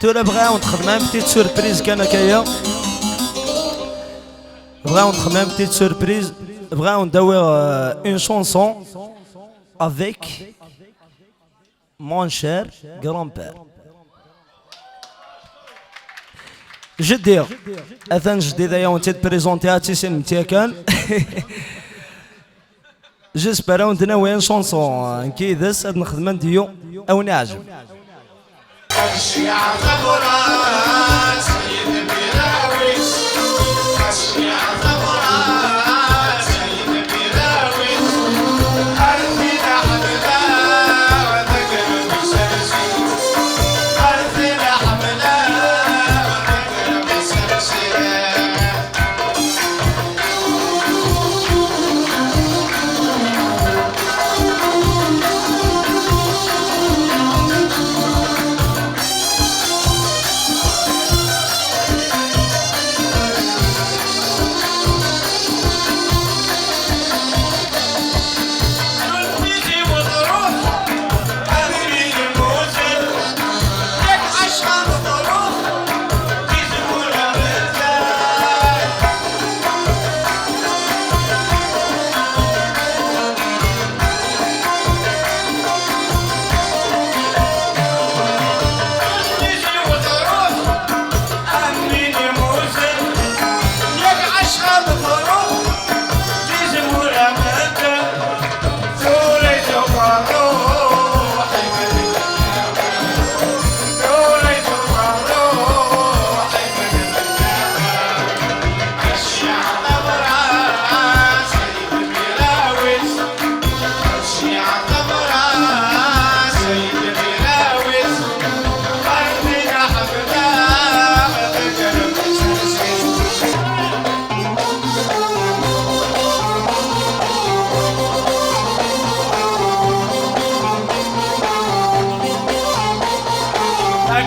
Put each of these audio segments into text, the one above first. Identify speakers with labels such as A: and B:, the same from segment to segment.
A: تورا بغاو نخدم بتيت سوربريز كان كايا بغاو نخدم بتيت سوربريز بغاو ندوي اون شونسون افيك مون شير غران بير جدي اثن جديده يوم تبريزونتي هاتي سن تيكال جيسبر عندنا وين شونسون كيدس هاد نخدم ديو او نعجب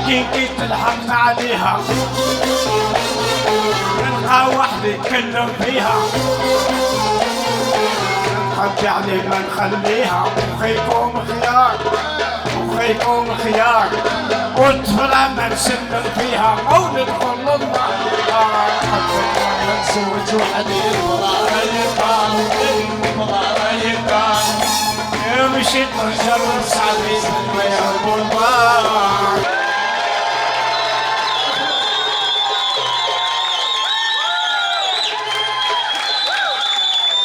B: جيت الحق عليها نلقى وحدة يتكلم فيها نحب يعني ما نخليها وخيكم خيار وخيكم خيار والطفلة ما نسلم فيها أو ندخل للنار نسوي وحدي مشيت نجرب سعدي ما يهربوا البار